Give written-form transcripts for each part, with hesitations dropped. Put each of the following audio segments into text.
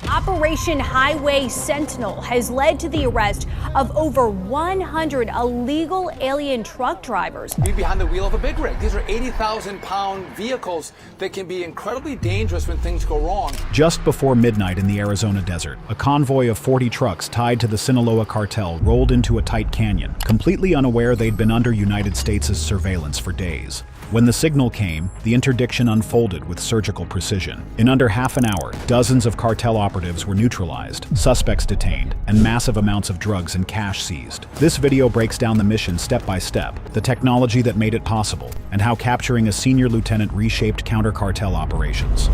Operation Highway Sentinel has led to the arrest of over 100 illegal alien truck drivers. Be behind the wheel of a big rig. These are 80,000-pound vehicles that can be incredibly dangerous when things go wrong. Just before midnight in the Arizona desert, a convoy of 40 trucks tied to the Sinaloa cartel rolled into a tight canyon, completely unaware they'd been under United States' surveillance for days. When the signal came, the interdiction unfolded with surgical precision. In under half an hour, dozens of cartel operatives were neutralized, suspects detained, and massive amounts of drugs and cash seized. This video breaks down the mission step by step, the technology that made it possible, and how capturing a senior lieutenant reshaped counter-cartel operations.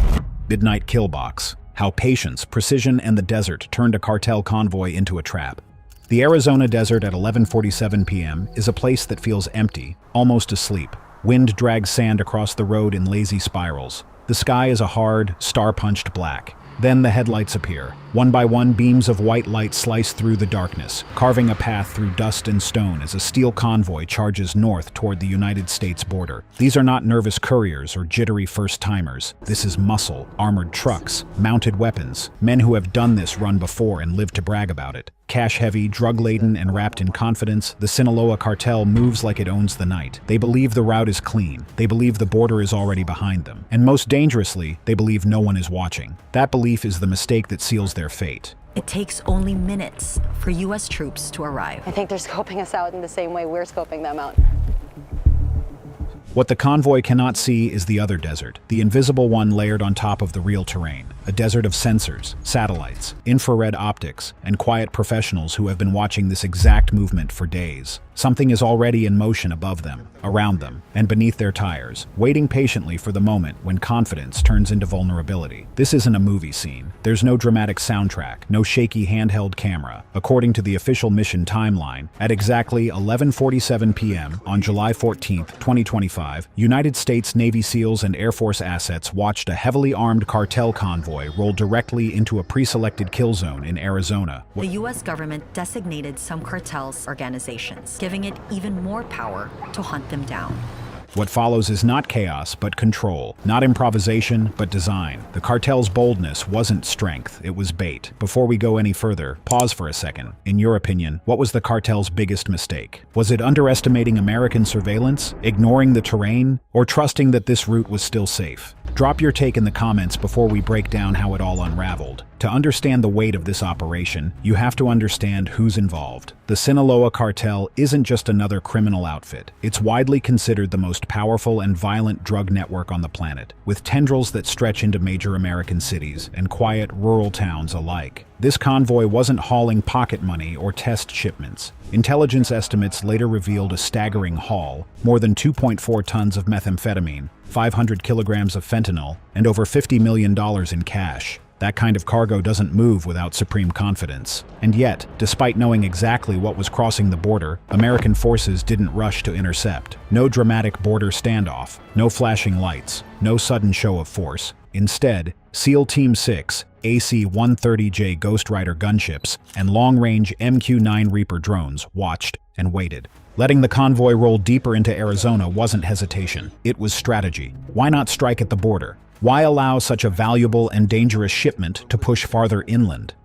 Midnight Kill Box: how patience, precision, and the desert turned a cartel convoy into a trap. The Arizona desert at 11:47 p.m. is a place that feels empty, almost asleep. Wind drags sand across the road in lazy spirals. The sky is a hard, star-punched black. Then the headlights appear. One by one, beams of white light slice through the darkness, carving a path through dust and stone as a steel convoy charges north toward the United States border. These are not nervous couriers or jittery first-timers. This is muscle, armored trucks, mounted weapons, men who have done this run before and live to brag about it. Cash-heavy, drug-laden, and wrapped in confidence, the Sinaloa cartel moves like it owns the night. They believe the route is clean. They believe the border is already behind them. And most dangerously, they believe no one is watching. That belief is the mistake that seals their fate. It takes only minutes for U.S. troops to arrive. I think they're scoping us out in the same way we're scoping them out. What the convoy cannot see is the other desert, the invisible one layered on top of the real terrain. A desert of sensors, satellites, infrared optics, and quiet professionals who have been watching this exact movement for days. Something is already in motion above them, around them, and beneath their tires, waiting patiently for the moment when confidence turns into vulnerability. This isn't a movie scene. There's no dramatic soundtrack, no shaky handheld camera. According to the official mission timeline, at exactly 11:47 p.m. on July 14, 2025, United States Navy SEALs and Air Force assets watched a heavily armed cartel convoy roll directly into a pre-selected kill zone in Arizona. The U.S. government designated some cartels organizations, giving it even more power to hunt them down. What follows is not chaos, but control. Not improvisation, but design. The cartel's boldness wasn't strength, it was bait. Before we go any further, pause for a second. In your opinion, what was the cartel's biggest mistake? Was it underestimating American surveillance, ignoring the terrain, or trusting that this route was still safe? Drop your take in the comments before we break down how it all unraveled. To understand the weight of this operation, you have to understand who's involved. The Sinaloa cartel isn't just another criminal outfit. It's widely considered the most powerful and violent drug network on the planet, with tendrils that stretch into major American cities and quiet rural towns alike. This convoy wasn't hauling pocket money or test shipments. Intelligence estimates later revealed a staggering haul: more than 2.4 tons of methamphetamine, 500 kilograms of fentanyl, and over $50 million in cash. That kind of cargo doesn't move without supreme confidence. And yet, despite knowing exactly what was crossing the border, American forces didn't rush to intercept. No dramatic border standoff, no flashing lights, no sudden show of force. Instead, SEAL Team 6, AC-130J Ghost Rider gunships, and long-range MQ-9 Reaper drones watched and waited. Letting the convoy roll deeper into Arizona wasn't hesitation, it was strategy. Why not strike at the border? Why allow such a valuable and dangerous shipment to push farther inland?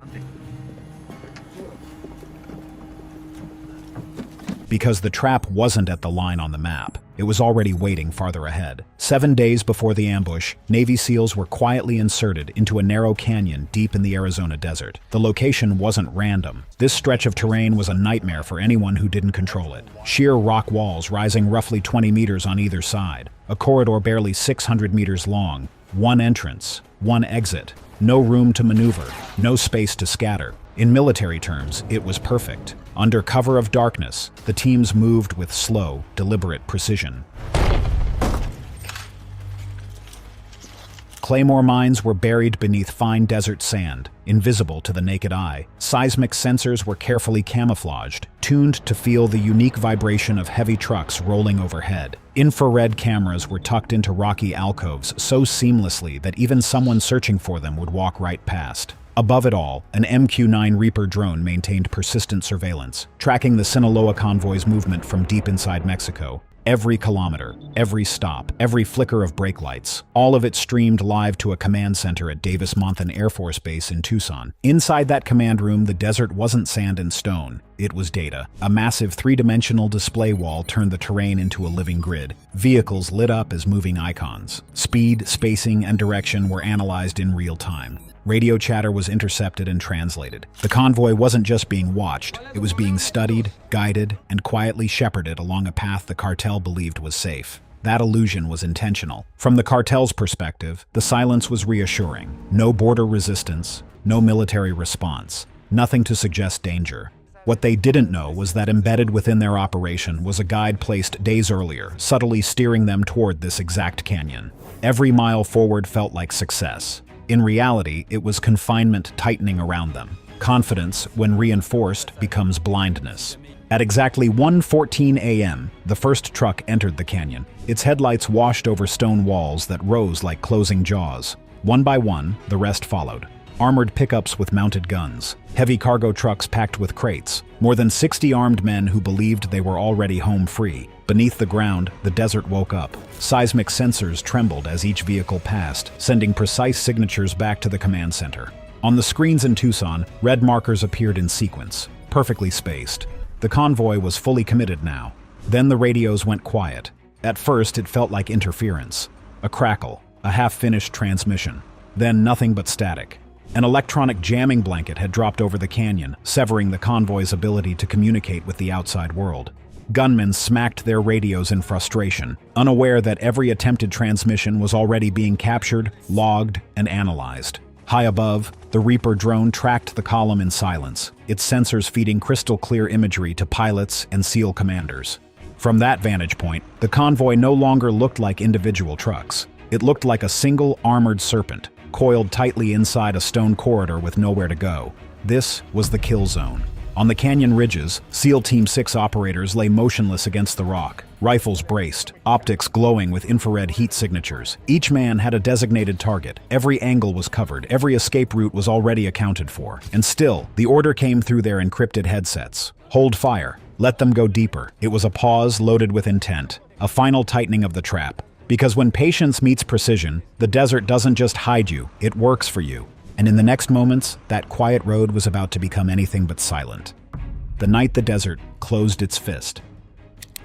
Because the trap wasn't at the line on the map. It was already waiting farther ahead. 7 days before the ambush, Navy SEALs were quietly inserted into a narrow canyon deep in the Arizona desert. The location wasn't random. This stretch of terrain was a nightmare for anyone who didn't control it. Sheer rock walls rising roughly 20 meters on either side. A corridor barely 600 meters long. One entrance, one exit. No room to maneuver, no space to scatter. In military terms, it was perfect. Under cover of darkness, the teams moved with slow, deliberate precision. Claymore mines were buried beneath fine desert sand, invisible to the naked eye. Seismic sensors were carefully camouflaged, tuned to feel the unique vibration of heavy trucks rolling overhead. Infrared cameras were tucked into rocky alcoves so seamlessly that even someone searching for them would walk right past. Above it all, an MQ-9 Reaper drone maintained persistent surveillance, tracking the Sinaloa convoy's movement from deep inside Mexico. Every kilometer, every stop, every flicker of brake lights, all of it streamed live to a command center at Davis-Monthan Air Force Base in Tucson. Inside that command room, the desert wasn't sand and stone. It was data. A massive three-dimensional display wall turned the terrain into a living grid. Vehicles lit up as moving icons. Speed, spacing, and direction were analyzed in real time. Radio chatter was intercepted and translated. The convoy wasn't just being watched, it was being studied, guided, and quietly shepherded along a path the cartel believed was safe. That illusion was intentional. From the cartel's perspective, the silence was reassuring. No border resistance, no military response, nothing to suggest danger. What they didn't know was that embedded within their operation was a guide placed days earlier, subtly steering them toward this exact canyon. Every mile forward felt like success. In reality, it was confinement tightening around them. Confidence, when reinforced, becomes blindness. At exactly 1:14 a.m., the first truck entered the canyon. Its headlights washed over stone walls that rose like closing jaws. One by one, the rest followed. Armored pickups with mounted guns, heavy cargo trucks packed with crates, more than 60 armed men who believed they were already home free. Beneath the ground, the desert woke up. Seismic sensors trembled as each vehicle passed, sending precise signatures back to the command center. On the screens in Tucson, red markers appeared in sequence, perfectly spaced. The convoy was fully committed now. Then the radios went quiet. At first, it felt like interference. A crackle, a half-finished transmission. Then nothing but static. An electronic jamming blanket had dropped over the canyon, severing the convoy's ability to communicate with the outside world. Gunmen smacked their radios in frustration, unaware that every attempted transmission was already being captured, logged, and analyzed. High above, the Reaper drone tracked the column in silence, its sensors feeding crystal-clear imagery to pilots and SEAL commanders. From that vantage point, the convoy no longer looked like individual trucks. It looked like a single armored serpent, coiled tightly inside a stone corridor with nowhere to go. This was the kill zone. On the canyon ridges, SEAL Team 6 operators lay motionless against the rock, rifles braced, optics glowing with infrared heat signatures. Each man had a designated target. Every angle was covered, every escape route was already accounted for. And still, the order came through their encrypted headsets. Hold fire. Let them go deeper. It was a pause loaded with intent, a final tightening of the trap. Because when patience meets precision, the desert doesn't just hide you, it works for you. And in the next moments, that quiet road was about to become anything but silent. The night the desert closed its fist.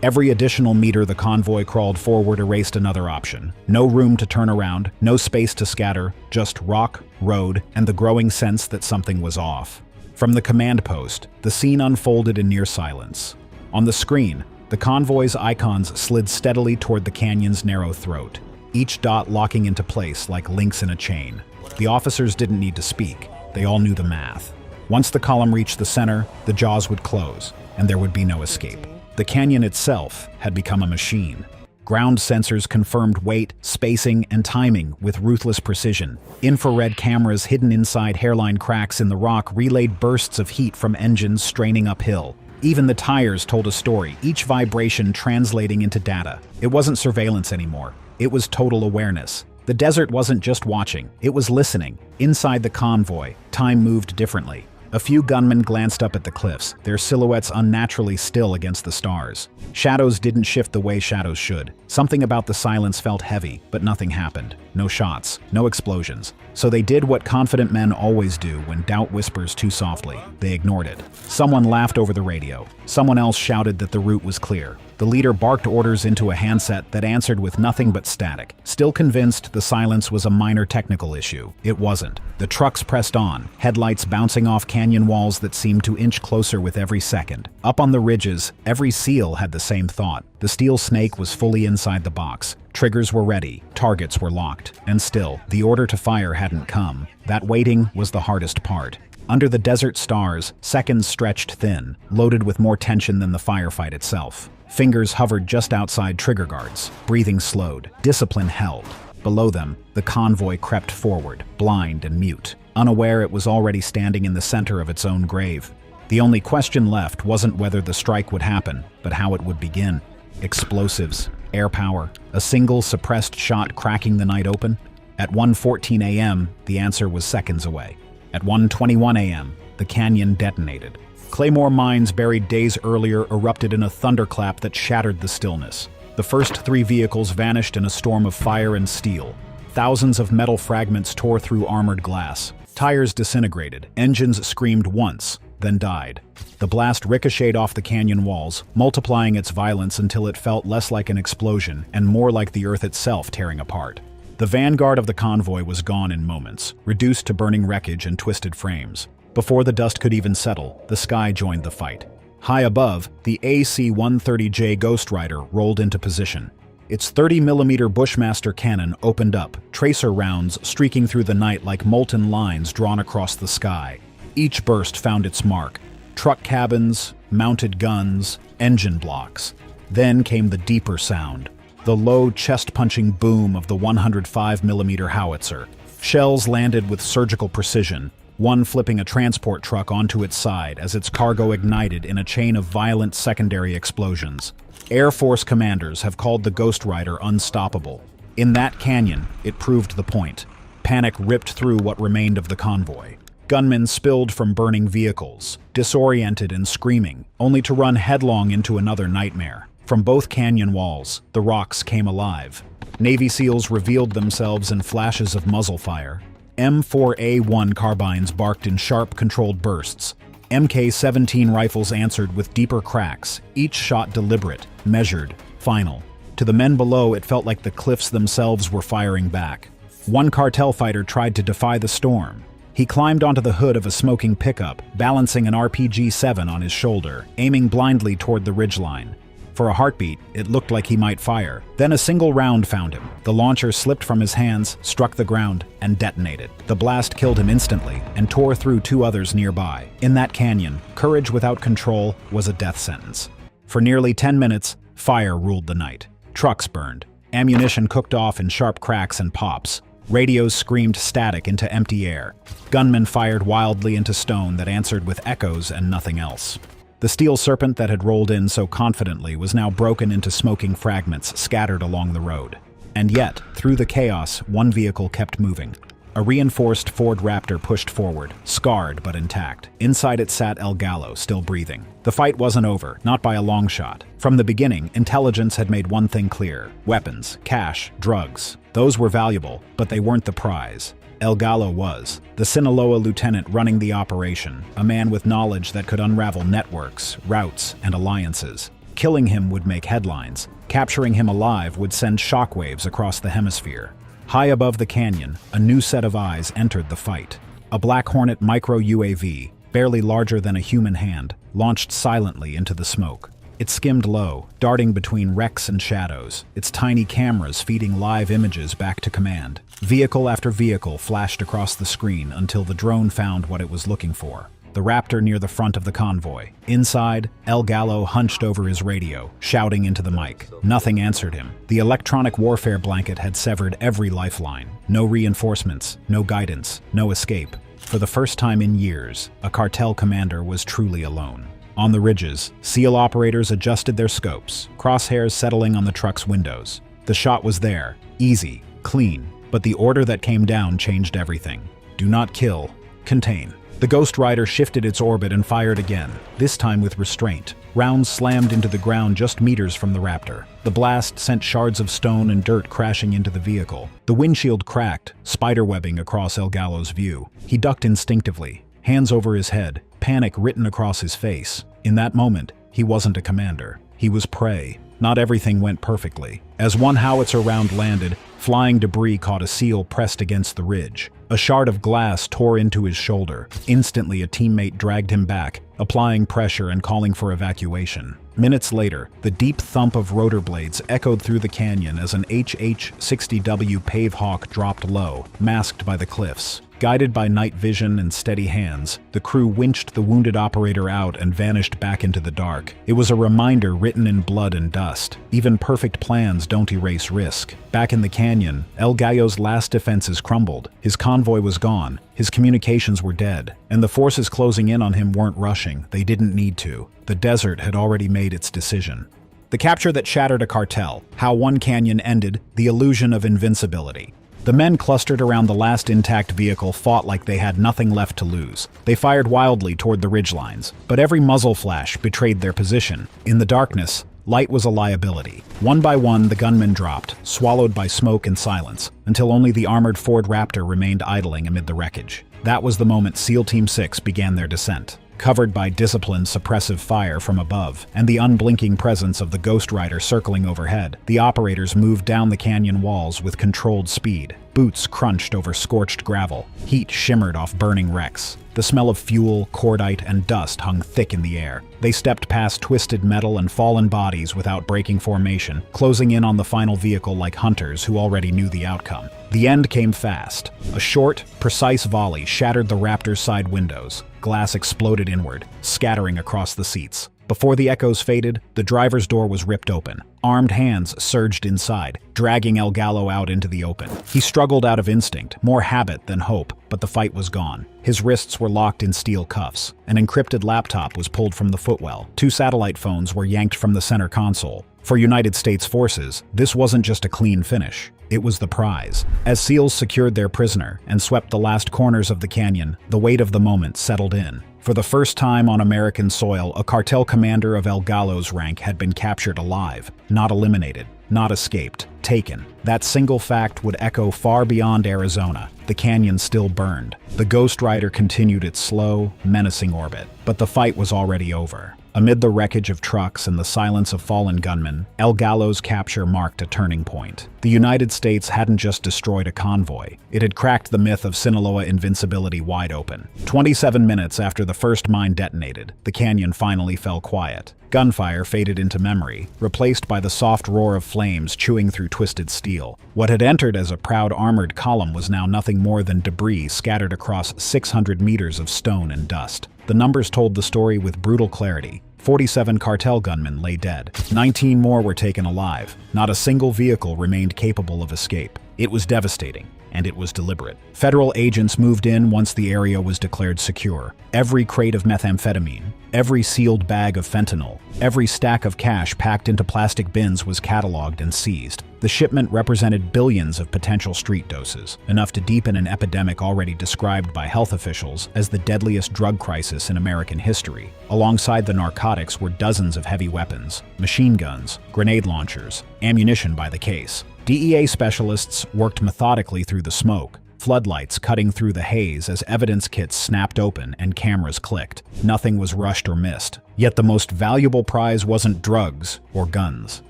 Every additional meter the convoy crawled forward erased another option. No room to turn around, no space to scatter, just rock, road, and the growing sense that something was off. From the command post, the scene unfolded in near silence. On the screen, the convoy's icons slid steadily toward the canyon's narrow throat, each dot locking into place like links in a chain. The officers didn't need to speak. They all knew the math. Once the column reached the center, the jaws would close, and there would be no escape. The canyon itself had become a machine. Ground sensors confirmed weight, spacing, and timing with ruthless precision. Infrared cameras hidden inside hairline cracks in the rock relayed bursts of heat from engines straining uphill. Even the tires told a story, each vibration translating into data. It wasn't surveillance anymore. It was total awareness. The desert wasn't just watching, it was listening. Inside the convoy, time moved differently. A few gunmen glanced up at the cliffs, their silhouettes unnaturally still against the stars. Shadows didn't shift the way shadows should. Something about the silence felt heavy, but nothing happened. No shots, no explosions. So they did what confident men always do when doubt whispers too softly. They ignored it. Someone laughed over the radio. Someone else shouted that the route was clear. The leader barked orders into a handset that answered with nothing but static. Still convinced the silence was a minor technical issue, it wasn't. The trucks pressed on, headlights bouncing off canyon walls that seemed to inch closer with every second. Up on the ridges, every SEAL had the same thought. The steel snake was fully inside the box. Triggers were ready, targets were locked. And still, the order to fire hadn't come. That waiting was the hardest part. Under the desert stars, seconds stretched thin, loaded with more tension than the firefight itself. Fingers hovered just outside trigger guards. Breathing slowed. Discipline held. Below them, the convoy crept forward, blind and mute, unaware it was already standing in the center of its own grave. The only question left wasn't whether the strike would happen, but how it would begin. Explosives, air power, a single suppressed shot cracking the night open? At 1:14 a.m., the answer was seconds away. At 1:21 a.m., the canyon detonated. Claymore mines buried days earlier erupted in a thunderclap that shattered the stillness. The first 3 vehicles vanished in a storm of fire and steel. Thousands of metal fragments tore through armored glass. Tires disintegrated. Engines screamed once, then died. The blast ricocheted off the canyon walls, multiplying its violence until it felt less like an explosion and more like the earth itself tearing apart. The vanguard of the convoy was gone in moments, reduced to burning wreckage and twisted frames. Before the dust could even settle, the sky joined the fight. High above, the AC-130J Ghost Rider rolled into position. Its 30mm Bushmaster cannon opened up, tracer rounds streaking through the night like molten lines drawn across the sky. Each burst found its mark: truck cabins, mounted guns, engine blocks. Then came the deeper sound, the low chest-punching boom of the 105mm howitzer. Shells landed with surgical precision, one flipping a transport truck onto its side as its cargo ignited in a chain of violent secondary explosions. Air Force commanders have called the Ghost Rider unstoppable. In that canyon, it proved the point. Panic ripped through what remained of the convoy. Gunmen spilled from burning vehicles, disoriented and screaming, only to run headlong into another nightmare. From both canyon walls, the rocks came alive. Navy SEALs revealed themselves in flashes of muzzle fire. M4A1 carbines barked in sharp, controlled bursts. MK-17 rifles answered with deeper cracks, each shot deliberate, measured, final. To the men below, it felt like the cliffs themselves were firing back. One cartel fighter tried to defy the storm. He climbed onto the hood of a smoking pickup, balancing an RPG-7 on his shoulder, aiming blindly toward the ridgeline. For a heartbeat, it looked like he might fire. Then a single round found him. The launcher slipped from his hands, struck the ground, and detonated. The blast killed him instantly and tore through 2 others nearby. In that canyon, courage without control was a death sentence. For nearly 10 minutes, fire ruled the night. Trucks burned. Ammunition cooked off in sharp cracks and pops. Radios screamed static into empty air. Gunmen fired wildly into stone that answered with echoes and nothing else. The steel serpent that had rolled in so confidently was now broken into smoking fragments scattered along the road. And yet, through the chaos, one vehicle kept moving. A reinforced Ford Raptor pushed forward, scarred but intact. Inside it sat El Gallo, still breathing. The fight wasn't over, not by a long shot. From the beginning, intelligence had made one thing clear: weapons, cash, drugs. Those were valuable, but they weren't the prize. El Gallo was the Sinaloa lieutenant running the operation, a man with knowledge that could unravel networks, routes, and alliances. Killing him would make headlines. Capturing him alive would send shockwaves across the hemisphere. High above the canyon, a new set of eyes entered the fight. A Black Hornet micro-UAV, barely larger than a human hand, launched silently into the smoke. It skimmed low, darting between wrecks and shadows, its tiny cameras feeding live images back to command. Vehicle after vehicle flashed across the screen until the drone found what it was looking for: the Raptor near the front of the convoy. Inside, El Gallo hunched over his radio, shouting into the mic. Nothing answered him. The electronic warfare blanket had severed every lifeline. No reinforcements, no guidance, no escape. For the first time in years, a cartel commander was truly alone. On the ridges, SEAL operators adjusted their scopes, crosshairs settling on the truck's windows. The shot was there, easy, clean, but the order that came down changed everything. Do not kill, contain. The Ghost Rider shifted its orbit and fired again, this time with restraint. Rounds slammed into the ground just meters from the Raptor. The blast sent shards of stone and dirt crashing into the vehicle. The windshield cracked, spiderwebbing across El Gallo's view. He ducked instinctively, hands over his head, panic written across his face. In that moment, he wasn't a commander. He was prey. Not everything went perfectly. As one howitzer round landed, flying debris caught a SEAL pressed against the ridge. A shard of glass tore into his shoulder. Instantly, a teammate dragged him back, applying pressure and calling for evacuation. Minutes later, the deep thump of rotor blades echoed through the canyon as an HH-60W Pavehawk dropped low, masked by the cliffs. Guided by night vision and steady hands, the crew winched the wounded operator out and vanished back into the dark. It was a reminder written in blood and dust. Even perfect plans don't erase risk. Back in the canyon, El Gallo's last defenses crumbled. His convoy was gone, his communications were dead, and the forces closing in on him weren't rushing. They didn't need to. The desert had already made its decision. The capture that shattered a cartel, how one canyon ended, the illusion of invincibility. The men clustered around the last intact vehicle fought like they had nothing left to lose. They fired wildly toward the ridgelines, but every muzzle flash betrayed their position. In the darkness, Light was a liability. One by one, the gunmen dropped, swallowed by smoke and silence, until only the armored Ford Raptor remained idling amid the wreckage. That was the moment SEAL Team 6 began their descent. Covered by disciplined, suppressive fire from above, and the unblinking presence of the Ghost Rider circling overhead, the operators moved down the canyon walls with controlled speed. Boots crunched over scorched gravel. Heat shimmered off burning wrecks. The smell of fuel, cordite, and dust hung thick in the air. They stepped past twisted metal and fallen bodies without breaking formation, closing in on the final vehicle like hunters who already knew the outcome. The end came fast. A short, precise volley shattered the Raptor's side windows. Glass exploded inward, scattering across the seats. Before the echoes faded, the driver's door was ripped open. Armed hands surged inside, dragging El Gallo out into the open. He struggled out of instinct, more habit than hope, but the fight was gone. His wrists were locked in steel cuffs. An encrypted laptop was pulled from the footwell. 2 satellite phones were yanked from the center console. For United States forces, this wasn't just a clean finish. It was the prize. As SEALs secured their prisoner and swept the last corners of the canyon, the weight of the moment settled in. For the first time on American soil, a cartel commander of El Gallo's rank had been captured alive, not eliminated, not escaped, taken. That single fact would echo far beyond Arizona. The canyon still burned. The Ghost Rider continued its slow, menacing orbit. But the fight was already over. Amid the wreckage of trucks and the silence of fallen gunmen, El Gallo's capture marked a turning point. The United States hadn't just destroyed a convoy. It had cracked the myth of Sinaloa invincibility wide open. 27 minutes after the first mine detonated, the canyon finally fell quiet. Gunfire faded into memory, replaced by the soft roar of flames chewing through twisted steel. What had entered as a proud armored column was now nothing more than debris scattered across 600 meters of stone and dust. The numbers told the story with brutal clarity. 47 cartel gunmen lay dead. 19 more were taken alive. Not a single vehicle remained capable of escape. It was devastating, and it was deliberate. Federal agents moved in once the area was declared secure. Every crate of methamphetamine, every sealed bag of fentanyl, every stack of cash packed into plastic bins was cataloged and seized. The shipment represented billions of potential street doses, enough to deepen an epidemic already described by health officials as the deadliest drug crisis in American history. Alongside the narcotics were dozens of heavy weapons, machine guns, grenade launchers, ammunition by the case. DEA specialists worked methodically through the smoke, floodlights cutting through the haze as evidence kits snapped open and cameras clicked. Nothing was rushed or missed. Yet the most valuable prize wasn't drugs or guns.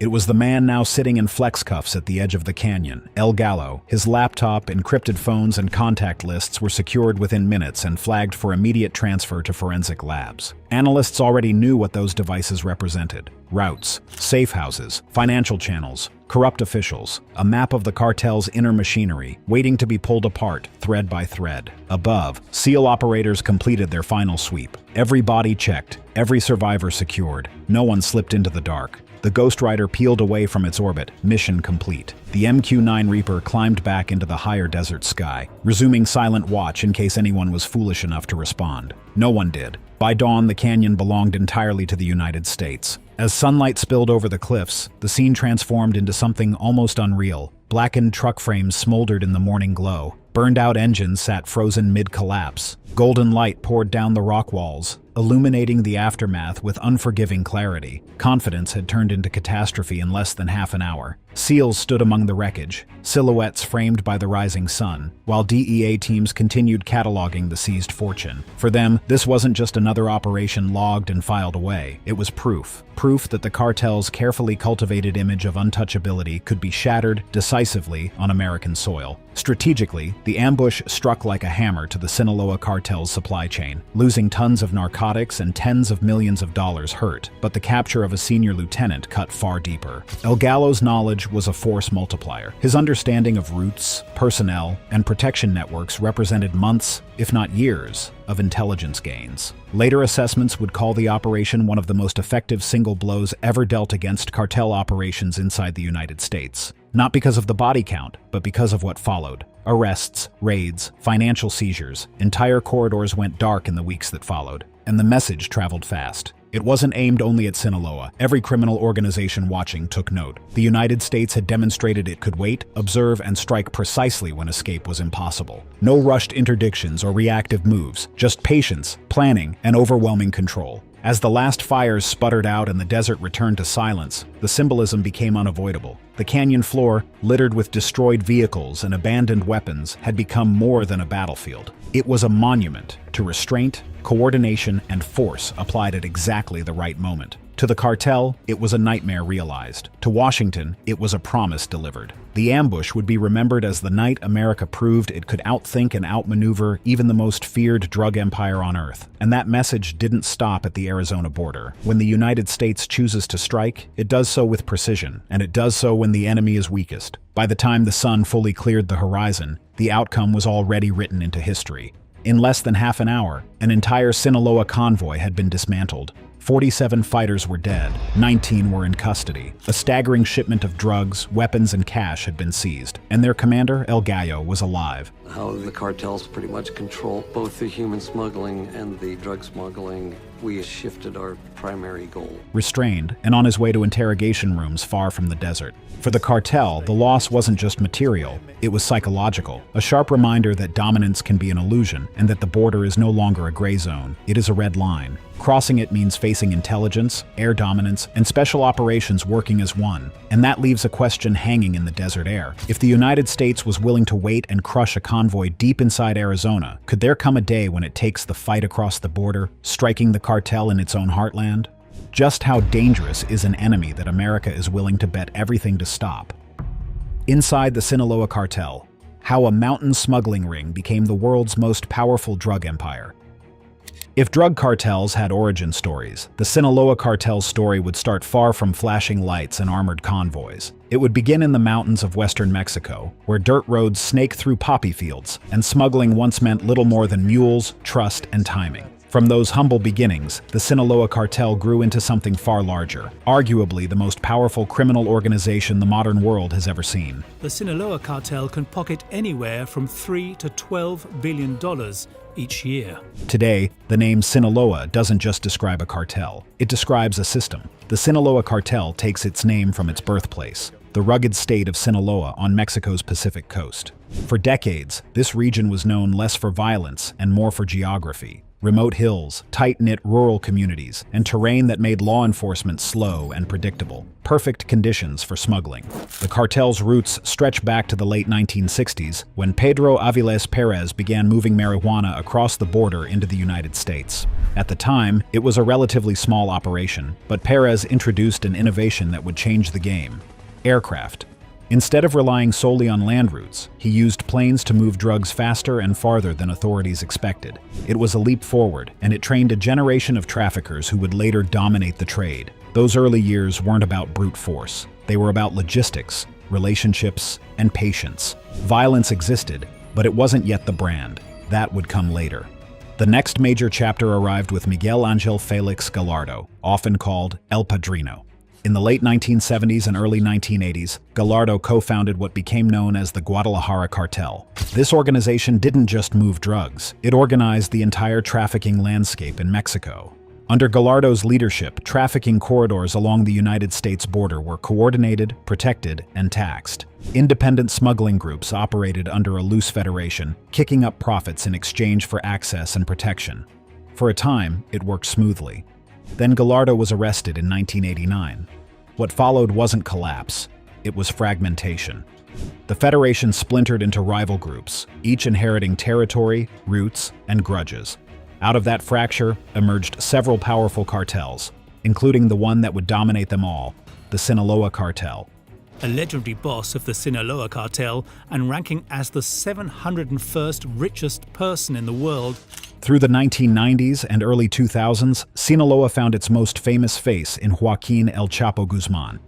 It was the man now sitting in flex cuffs at the edge of the canyon, El Gallo. His laptop, encrypted phones, and contact lists were secured within minutes and flagged for immediate transfer to forensic labs. Analysts already knew what those devices represented: routes, safe houses, financial channels, corrupt officials, a map of the cartel's inner machinery, waiting to be pulled apart, thread by thread. Above, SEAL operators completed their final sweep. Every body checked, every survivor secured. No one slipped into the dark. The Ghost Rider peeled away from its orbit, mission complete. The MQ-9 Reaper climbed back into the higher desert sky, resuming silent watch in case anyone was foolish enough to respond. No one did. By dawn, the canyon belonged entirely to the United States. As sunlight spilled over the cliffs, the scene transformed into something almost unreal. Blackened truck frames smoldered in the morning glow. Burned-out engines sat frozen mid-collapse. Golden light poured down the rock walls, illuminating the aftermath with unforgiving clarity. Confidence had turned into catastrophe in less than half an hour. SEALs stood among the wreckage, silhouettes framed by the rising sun, while DEA teams continued cataloging the seized fortune. For them, this wasn't just another operation logged and filed away. It was proof. Proof that the cartel's carefully cultivated image of untouchability could be shattered decisively on American soil. Strategically, the ambush struck like a hammer to the Sinaloa cartel's supply chain, losing tons of narcotics and tens of millions of dollars hurt, but the capture of a senior lieutenant cut far deeper. El Gallo's knowledge was a force multiplier. His understanding of routes, personnel, and protection networks represented months, if not years, of intelligence gains. Later assessments would call the operation one of the most effective single blows ever dealt against cartel operations inside the United States. Not because of the body count, but because of what followed. Arrests, raids, financial seizures. Entire corridors went dark in the weeks that followed. And the message traveled fast. It wasn't aimed only at Sinaloa. Every criminal organization watching took note. The United States had demonstrated it could wait, observe, and strike precisely when escape was impossible. No rushed interdictions or reactive moves, just patience, planning, and overwhelming control. As the last fires sputtered out and the desert returned to silence, the symbolism became unavoidable. The canyon floor, littered with destroyed vehicles and abandoned weapons, had become more than a battlefield. It was a monument to restraint, coordination, and force applied at exactly the right moment. To the cartel, it was a nightmare realized. To Washington, it was a promise delivered. The ambush would be remembered as the night America proved it could outthink and outmaneuver even the most feared drug empire on Earth. And that message didn't stop at the Arizona border. When the United States chooses to strike, it does so with precision, and it does so when the enemy is weakest. By the time the sun fully cleared the horizon, the outcome was already written into history. In less than half an hour, an entire Sinaloa convoy had been dismantled. 47 fighters were dead, 19 were in custody. A staggering shipment of drugs, weapons, and cash had been seized, and their commander, El Gallo, was alive. How the cartels pretty much control both the human smuggling and the drug smuggling, we shifted our primary goal. Restrained, and on his way to interrogation rooms far from the desert. For the cartel, the loss wasn't just material, it was psychological. A sharp reminder that dominance can be an illusion, and that the border is no longer a gray zone. It is a red line. Crossing it means facing intelligence, air dominance, and special operations working as one. And that leaves a question hanging in the desert air. If the United States was willing to wait and crush a convoy deep inside Arizona, could there come a day when it takes the fight across the border, striking the cartel in its own heartland? Just how dangerous is an enemy that America is willing to bet everything to stop? Inside the Sinaloa cartel, how a mountain smuggling ring became the world's most powerful drug empire. If drug cartels had origin stories, the Sinaloa cartel's story would start far from flashing lights and armored convoys. It would begin in the mountains of western Mexico, where dirt roads snake through poppy fields, and smuggling once meant little more than mules, trust, and timing. From those humble beginnings, the Sinaloa cartel grew into something far larger, arguably the most powerful criminal organization the modern world has ever seen. The Sinaloa cartel can pocket anywhere from $3 to $12 billion each year. Today, the name Sinaloa doesn't just describe a cartel, it describes a system. The Sinaloa cartel takes its name from its birthplace, the rugged state of Sinaloa on Mexico's Pacific coast. For decades, this region was known less for violence and more for geography. Remote hills, tight-knit rural communities, and terrain that made law enforcement slow and predictable. Perfect conditions for smuggling. The cartel's roots stretch back to the late 1960s, when Pedro Aviles Perez began moving marijuana across the border into the United States. At the time, it was a relatively small operation, but Perez introduced an innovation that would change the game: aircraft. Instead of relying solely on land routes, he used planes to move drugs faster and farther than authorities expected. It was a leap forward, and it trained a generation of traffickers who would later dominate the trade. Those early years weren't about brute force. They were about logistics, relationships, and patience. Violence existed, but it wasn't yet the brand. That would come later. The next major chapter arrived with Miguel Angel Felix Gallardo, often called El Padrino. In the late 1970s and early 1980s, Gallardo co-founded what became known as the Guadalajara Cartel. This organization didn't just move drugs, it organized the entire trafficking landscape in Mexico. Under Gallardo's leadership, trafficking corridors along the United States border were coordinated, protected, and taxed. Independent smuggling groups operated under a loose federation, kicking up profits in exchange for access and protection. For a time, it worked smoothly. Then Gallardo was arrested in 1989. What followed wasn't collapse, it was fragmentation. The Federation splintered into rival groups, each inheriting territory, roots, and grudges. Out of that fracture emerged several powerful cartels, including the one that would dominate them all, the Sinaloa cartel. A legendary boss of the Sinaloa cartel and ranking as the 701st richest person in the world. Through the 1990s and early 2000s, Sinaloa found its most famous face in Joaquin El Chapo Guzman.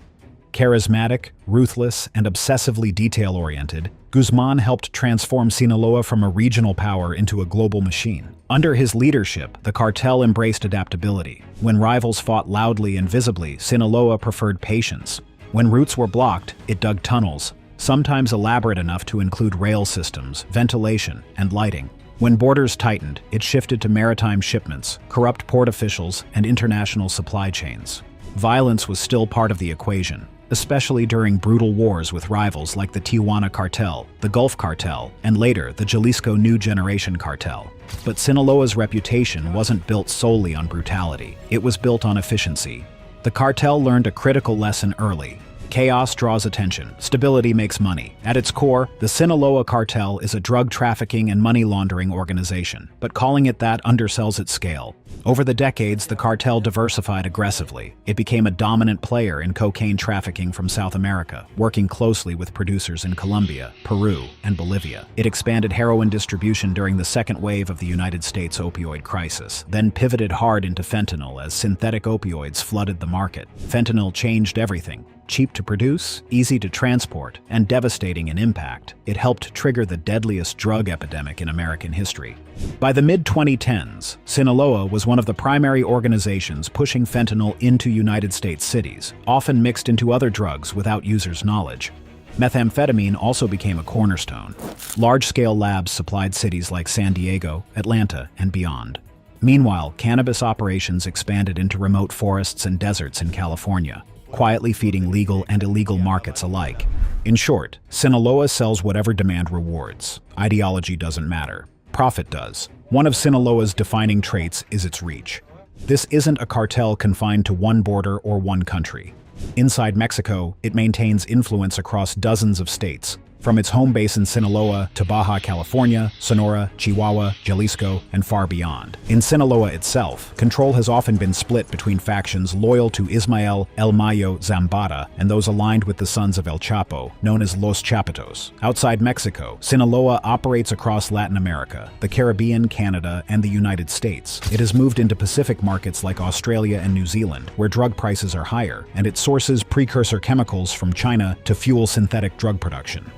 Charismatic, ruthless, and obsessively detail-oriented, Guzman helped transform Sinaloa from a regional power into a global machine. Under his leadership, the cartel embraced adaptability. When rivals fought loudly and visibly, Sinaloa preferred patience. When routes were blocked, it dug tunnels, sometimes elaborate enough to include rail systems, ventilation, and lighting. When borders tightened, it shifted to maritime shipments, corrupt port officials, and international supply chains. Violence was still part of the equation, especially during brutal wars with rivals like the Tijuana Cartel, the Gulf Cartel, and later the Jalisco New Generation Cartel. But Sinaloa's reputation wasn't built solely on brutality. It was built on efficiency. The cartel learned a critical lesson early. Chaos draws attention. Stability makes money. At its core, the Sinaloa cartel is a drug trafficking and money laundering organization, but calling it that undersells its scale. Over the decades, the cartel diversified aggressively. It became a dominant player in cocaine trafficking from South America, working closely with producers in Colombia, Peru, and Bolivia. It expanded heroin distribution during the second wave of the United States opioid crisis, then pivoted hard into fentanyl as synthetic opioids flooded the market. Fentanyl changed everything. Cheap to produce, easy to transport, and devastating in impact, it helped trigger the deadliest drug epidemic in American history. By the mid-2010s, Sinaloa was one of the primary organizations pushing fentanyl into United States cities, often mixed into other drugs without users' knowledge. Methamphetamine also became a cornerstone. Large-scale labs supplied cities like San Diego, Atlanta, and beyond. Meanwhile, cannabis operations expanded into remote forests and deserts in California, quietly feeding legal and illegal markets alike. In short, Sinaloa sells whatever demand rewards. Ideology doesn't matter. Profit does. One of Sinaloa's defining traits is its reach. This isn't a cartel confined to one border or one country. Inside Mexico, it maintains influence across dozens of states, from its home base in Sinaloa to Baja California, Sonora, Chihuahua, Jalisco, and far beyond. In Sinaloa itself, control has often been split between factions loyal to Ismael El Mayo Zambada and those aligned with the sons of El Chapo, known as Los Chapitos. Outside Mexico, Sinaloa operates across Latin America, the Caribbean, Canada, and the United States. It has moved into Pacific markets like Australia and New Zealand, where drug prices are higher, and it sources precursor chemicals from China to fuel synthetic drug production.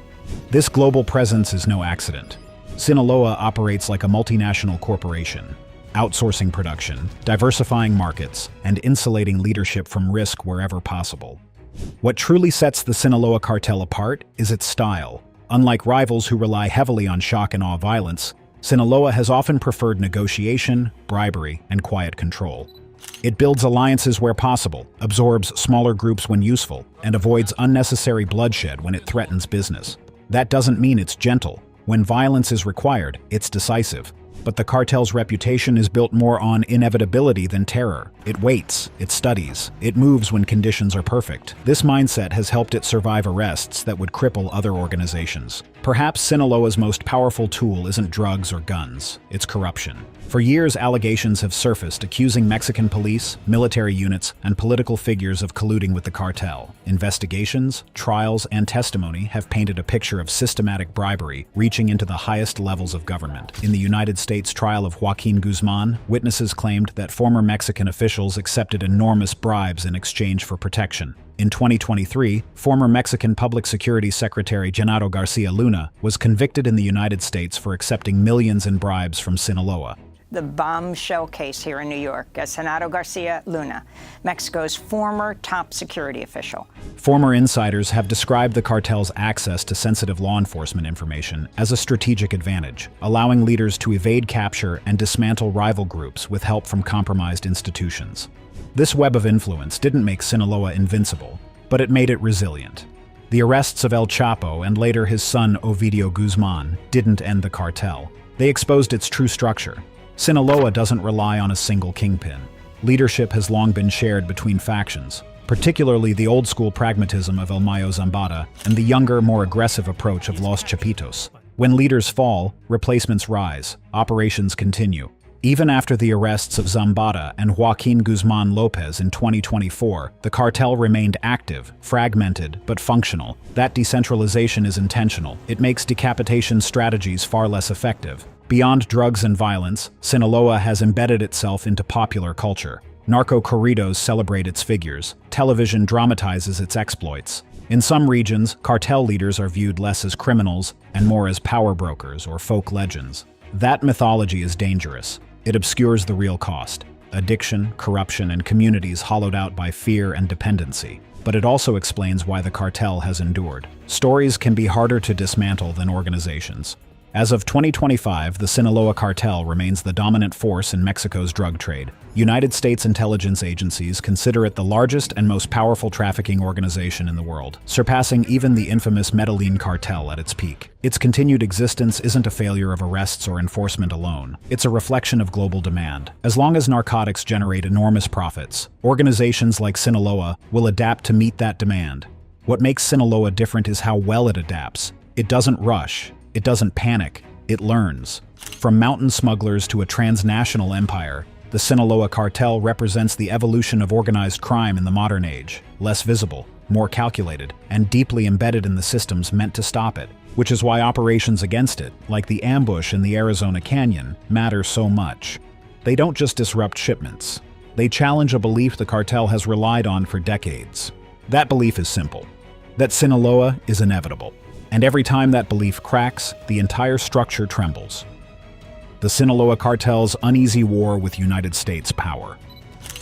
This global presence is no accident. Sinaloa operates like a multinational corporation, outsourcing production, diversifying markets, and insulating leadership from risk wherever possible. What truly sets the Sinaloa cartel apart is its style. Unlike rivals who rely heavily on shock and awe violence, Sinaloa has often preferred negotiation, bribery, and quiet control. It builds alliances where possible, absorbs smaller groups when useful, and avoids unnecessary bloodshed when it threatens business. That doesn't mean it's gentle. When violence is required, it's decisive. But the cartel's reputation is built more on inevitability than terror. It waits, it studies, it moves when conditions are perfect. This mindset has helped it survive arrests that would cripple other organizations. Perhaps Sinaloa's most powerful tool isn't drugs or guns, it's corruption. For years, allegations have surfaced accusing Mexican police, military units, and political figures of colluding with the cartel. Investigations, trials, and testimony have painted a picture of systematic bribery reaching into the highest levels of government. In the United States trial of Joaquin Guzman, witnesses claimed that former Mexican officials accepted enormous bribes in exchange for protection. In 2023, former Mexican Public Security Secretary Genaro Garcia Luna was convicted in the United States for accepting millions in bribes from Sinaloa. The bombshell case here in New York, Genaro Garcia Luna, Mexico's former top security official. Former insiders have described the cartel's access to sensitive law enforcement information as a strategic advantage, allowing leaders to evade capture and dismantle rival groups with help from compromised institutions. This web of influence didn't make Sinaloa invincible, but it made it resilient. The arrests of El Chapo and later his son Ovidio Guzman didn't end the cartel. They exposed its true structure. Sinaloa doesn't rely on a single kingpin. Leadership has long been shared between factions, particularly the old-school pragmatism of El Mayo Zambada and the younger, more aggressive approach of Los Chapitos. When leaders fall, replacements rise, operations continue. Even after the arrests of Zambada and Joaquin Guzman Lopez in 2024, the cartel remained active, fragmented, but functional. That decentralization is intentional. It makes decapitation strategies far less effective. Beyond drugs and violence, Sinaloa has embedded itself into popular culture. Narco corridos celebrate its figures. Television dramatizes its exploits. In some regions, cartel leaders are viewed less as criminals and more as power brokers or folk legends. That mythology is dangerous. It obscures the real cost: addiction, corruption, and communities hollowed out by fear and dependency. But it also explains why the cartel has endured. Stories can be harder to dismantle than organizations. As of 2025, the Sinaloa cartel remains the dominant force in Mexico's drug trade. United States intelligence agencies consider it the largest and most powerful trafficking organization in the world, surpassing even the infamous Medellin cartel at its peak. Its continued existence isn't a failure of arrests or enforcement alone. It's a reflection of global demand. As long as narcotics generate enormous profits, organizations like Sinaloa will adapt to meet that demand. What makes Sinaloa different is how well it adapts. It doesn't rush. It doesn't panic, it learns. From mountain smugglers to a transnational empire, the Sinaloa cartel represents the evolution of organized crime in the modern age, less visible, more calculated, and deeply embedded in the systems meant to stop it, which is why operations against it, like the ambush in the Arizona Canyon, matter so much. They don't just disrupt shipments. They challenge a belief the cartel has relied on for decades. That belief is simple, that Sinaloa is inevitable. And every time that belief cracks, the entire structure trembles. The Sinaloa cartel's uneasy war with United States power.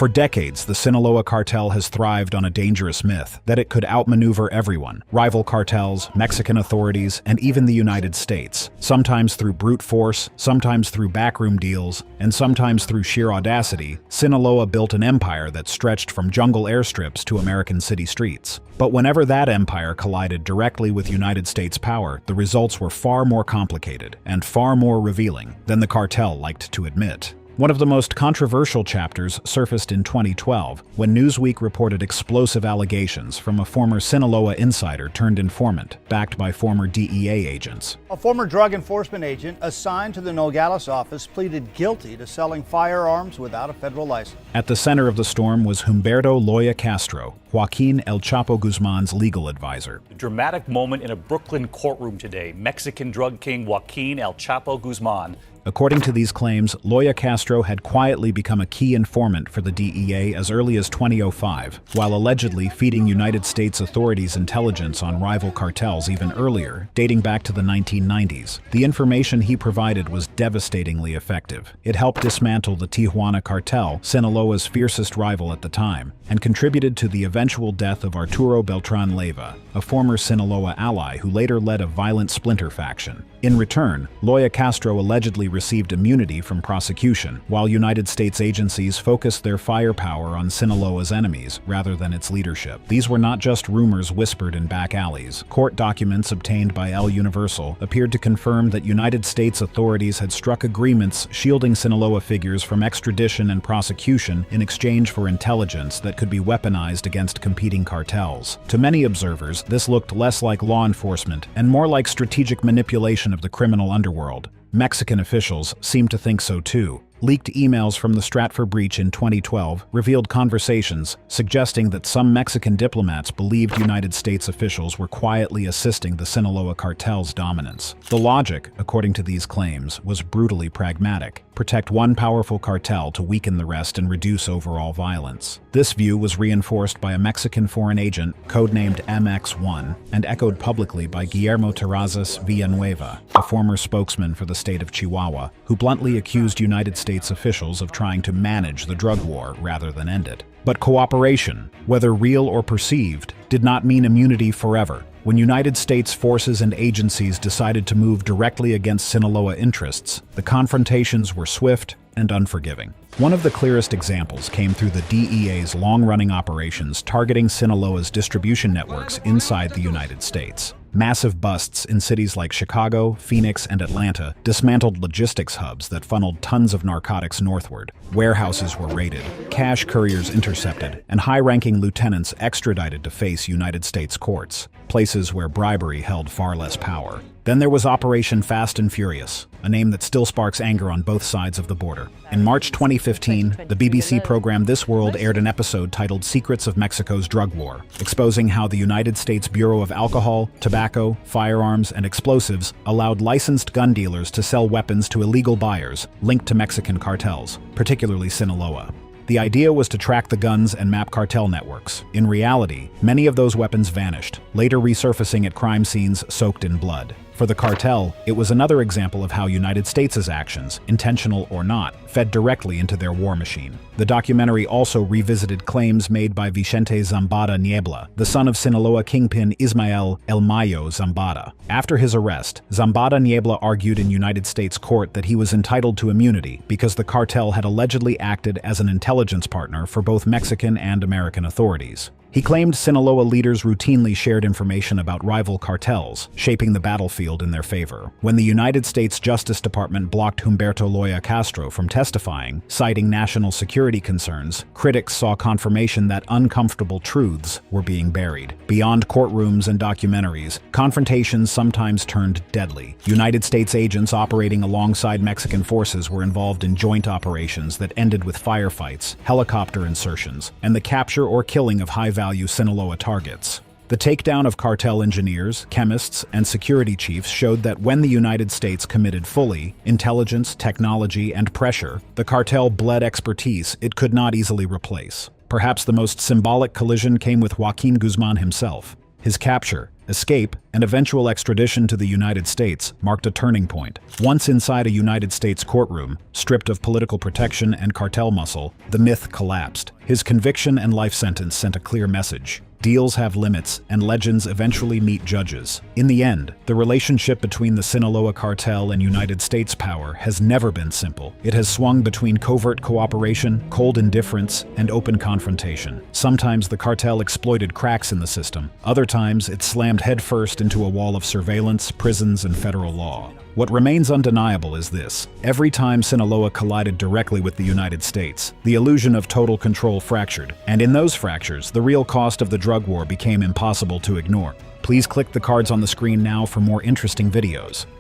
For decades, the Sinaloa cartel has thrived on a dangerous myth that it could outmaneuver everyone, rival cartels, Mexican authorities, and even the United States, sometimes through brute force, sometimes through backroom deals, and sometimes through sheer audacity. Sinaloa built an empire that stretched from jungle airstrips to American city streets. But whenever that empire collided directly with United States power, the results were far more complicated and far more revealing than the cartel liked to admit. One of the most controversial chapters surfaced in 2012 when Newsweek reported explosive allegations from a former Sinaloa insider turned informant, backed by former DEA agents. A former drug enforcement agent assigned to the Nogales office pleaded guilty to selling firearms without a federal license. At the center of the storm was Humberto Loya Castro, Joaquin El Chapo Guzman's legal advisor. A dramatic moment in a Brooklyn courtroom today. Mexican drug king Joaquin El Chapo Guzman. According to these claims, Loya Castro had quietly become a key informant for the DEA as early as 2005, while allegedly feeding United States authorities intelligence on rival cartels even earlier, dating back to the 1990s. The information he provided was devastatingly effective. It helped dismantle the Tijuana cartel, Sinaloa's fiercest rival at the time, and contributed to the eventual death of Arturo Beltran Leyva, a former Sinaloa ally who later led a violent splinter faction. In return, Loya Castro allegedly received immunity from prosecution, while United States agencies focused their firepower on Sinaloa's enemies rather than its leadership. These were not just rumors whispered in back alleys. Court documents obtained by El Universal appeared to confirm that United States authorities had struck agreements shielding Sinaloa figures from extradition and prosecution in exchange for intelligence that could be weaponized against competing cartels. To many observers, this looked less like law enforcement and more like strategic manipulation of the criminal underworld. Mexican officials seem to think so too. Leaked emails from the Stratfor breach in 2012 revealed conversations suggesting that some Mexican diplomats believed United States officials were quietly assisting the Sinaloa cartel's dominance. The logic, according to these claims, was brutally pragmatic. Protect one powerful cartel to weaken the rest and reduce overall violence. This view was reinforced by a Mexican foreign agent, codenamed MX1, and echoed publicly by Guillermo Terrazas Villanueva, a former spokesman for the state of Chihuahua, who bluntly accused United States officials of trying to manage the drug war rather than end it. But cooperation, whether real or perceived, did not mean immunity forever. When United States forces and agencies decided to move directly against Sinaloa interests, the confrontations were swift and unforgiving. One of the clearest examples came through the DEA's long-running operations targeting Sinaloa's distribution networks inside the United States. Massive busts in cities like Chicago, Phoenix, and Atlanta dismantled logistics hubs that funneled tons of narcotics northward. Warehouses were raided, cash couriers intercepted, and high-ranking lieutenants extradited to face United States courts, places where bribery held far less power. Then there was Operation Fast and Furious, a name that still sparks anger on both sides of the border. In March 2015, the BBC program This World aired an episode titled Secrets of Mexico's Drug War, exposing how the United States Bureau of Alcohol, Tobacco, Firearms, and Explosives allowed licensed gun dealers to sell weapons to illegal buyers linked to Mexican cartels, particularly Sinaloa. The idea was to track the guns and map cartel networks. In reality, many of those weapons vanished, later resurfacing at crime scenes soaked in blood. For the cartel, it was another example of how United States' actions, intentional or not, fed directly into their war machine. The documentary also revisited claims made by Vicente Zambada Niebla, the son of Sinaloa kingpin Ismael El Mayo Zambada. After his arrest, Zambada Niebla argued in United States court that he was entitled to immunity because the cartel had allegedly acted as an intelligence partner for both Mexican and American authorities. He claimed Sinaloa leaders routinely shared information about rival cartels, shaping the battlefield in their favor. When the United States Justice Department blocked Humberto Loya Castro from testifying, citing national security concerns, critics saw confirmation that uncomfortable truths were being buried. Beyond courtrooms and documentaries, confrontations sometimes turned deadly. United States agents operating alongside Mexican forces were involved in joint operations that ended with firefights, helicopter insertions, and the capture or killing of high-value Sinaloa targets. The takedown of cartel engineers, chemists, and security chiefs showed that when the United States committed fully, intelligence, technology, and pressure, the cartel bled expertise it could not easily replace. Perhaps the most symbolic collision came with Joaquin Guzman himself. His capture, escape, and eventual extradition to the United States marked a turning point. Once inside a United States courtroom, stripped of political protection and cartel muscle, the myth collapsed. His conviction and life sentence sent a clear message. Deals have limits, and legends eventually meet judges. In the end, the relationship between the Sinaloa cartel and United States power has never been simple. It has swung between covert cooperation, cold indifference, and open confrontation. Sometimes the cartel exploited cracks in the system. Other times, it slammed headfirst into a wall of surveillance, prisons, and federal law. What remains undeniable is this: every time Sinaloa collided directly with the United States, the illusion of total control fractured, and in those fractures, the real cost of the drug war became impossible to ignore. Please click the cards on the screen now for more interesting videos.